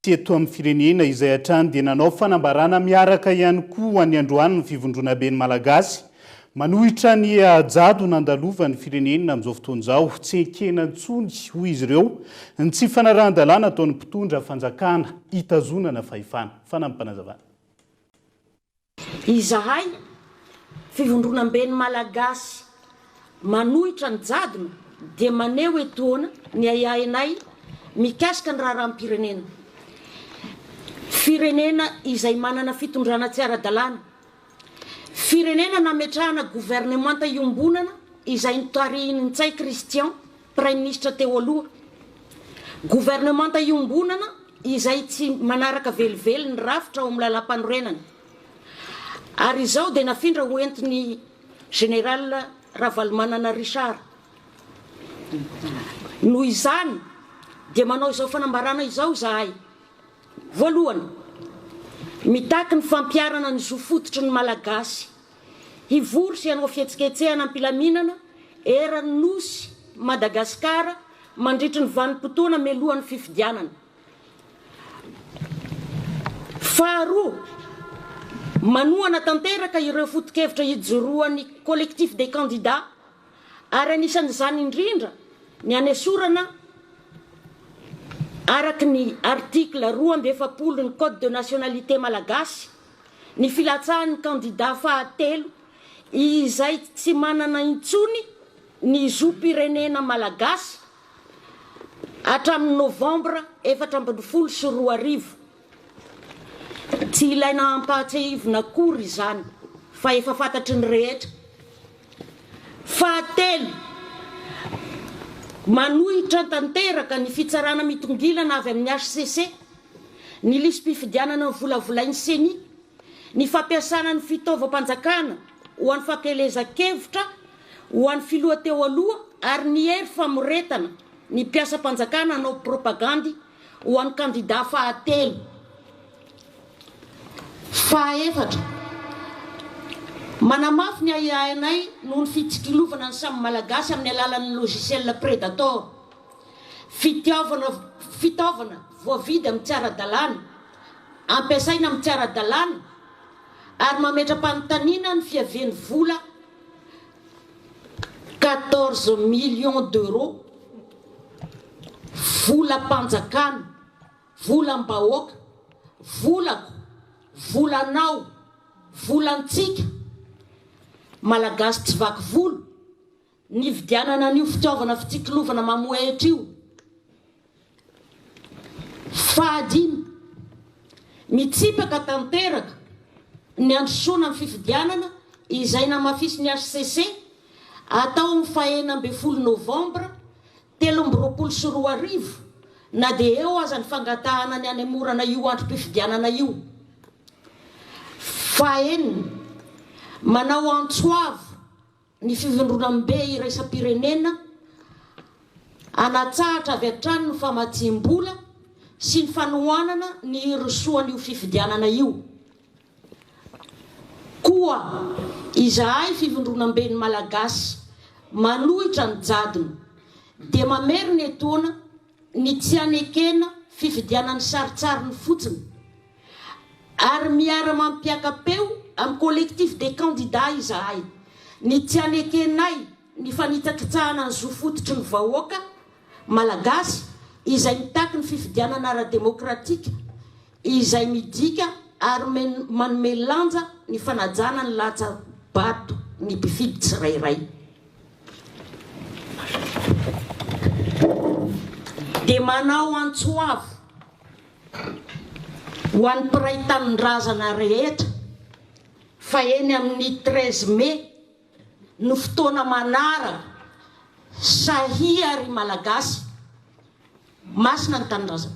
teto amin'ny firenena izay hatrany dia nanao fanambarana miaraka ihany koa any Androany ny Fivondronamben'ny Malagasy. Manohitra ny Jadona andalovany firenena amin'izao fotoan'izao, tsy ekenantsony hoy izy ireo ny tsy fanarahan-dalàna ataon'ny mpitondra fanjakana hitazonana fahefana. Fanampanazavana. Izahay Fivondronamben'ny Malagasy manohitra ny Jadona dia maneho etoana ny ayainay mikasika ny raharaham-pirenena. Firenena izay manana fitondrana tsy ara-dalàna. Firenena nametrahana gouvernemanta iombonana izay nitarihin'ny Ntsay Christian, Prime Ministre teo aloha. Gouvernemanta iombonana izay tsy manaraka velively ny rafitra ao amin'ny lalam-panorenana. Ary izao dia nafindra hoentin'ny Général Ravalomanana Richard. Noho izany dia manao izao fanambarana izao zahay. Voalohany, mitaky ny fampiarana ny zofototry ny Malagasy, hivory sy hanao fihetsiketsehana am-pilaminana eran'ny nosy Madagasikara mandritry ny vanim-potoana melohan'ny fifidianana. Faharoa, manohana tanteraka ireo foto-kevitra hijoroan'ny Collectif des candidats ary anisan'izany indrindra ny anesorana araky ny article 270 ny Code de nationalité Malagasy ny filatsahan'ny candidat fahatelo izay tsy manana intsony ny zo-pirenena Malagasy hatramin'ny Novembre 2024. Tsy ilaina ampahatsehivina akory izany fa efa fantatry ny rehetra. Fahatelo, manohitra tanteraka ny fitsarana mitongilana avy amin'ny HCC, ny lisam-pifidianana ny volavolain'ny CENI, ny fampiasana ny fitaovam-panjakana ho an'ny fampielezan-kevitra ho an'ny filoha teo aloha ary ny hery famoretana ny mpiasa-panjakana hanao propagandy ho an'ny candidat fahatelo. Fahaefatra, manamafy ny ayainay noho ny fitsikilovana ny samy Malagasy amin'ny alalan'ny logiciel Predator, fitaovana voavidy amin'ny tsy ara-dalàna, ampiasaina amin'ny tsy ara-dalàna ary mametra-panontaniana ny fiavian'ny vola 14 millions d'euros, vola panjakana, volam-bahoaka, volako, volanao, volantsika, Malagasy tsy vaky volo, ny vidianana an'io fitaovana fitsikilovana mamoehitra io. Fahadimy, mitsipaka tanteraka ny androsoana amin'ny fifidianana izay namafisy ny HCC atao amin'ny 21 Novembre 2024 na dia eo aza ny fangatahana ny anemorana io androm-pifidianana io. Fahaenina, manao antsoavo ny Fivondronambe iraisam-pirenena anatsahatra avy hatrany ny famatsiam-bola sy ny fanohanana ny irosoan'io fifidianana io. Koa izahay Fivondronamben'ny Malagasy manohitra ny Jadona dia mamery ny etoana ny tsy anekena fifidianan'ny saritsariny fotsiny ary miara-mampiakapeo amin'ny collectif des candidats izahay ny tsy anekenay ny fanitsakitsahana ny zofototry ny vahoaka Malagasy izay mitaky ny fifidianana ara-demokratika izay midika ary manome lanja ny fanajana ny latsa bato ny mpifidy tsirairay. Dia manao antsoavo ho an'ny mpiray tanin-drazana rehetra fa eny amin'ny 13 Mai no fotoana manaraka sahia ary Malagasy masina ny tanin-drazana.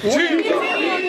Fivondronamben'ny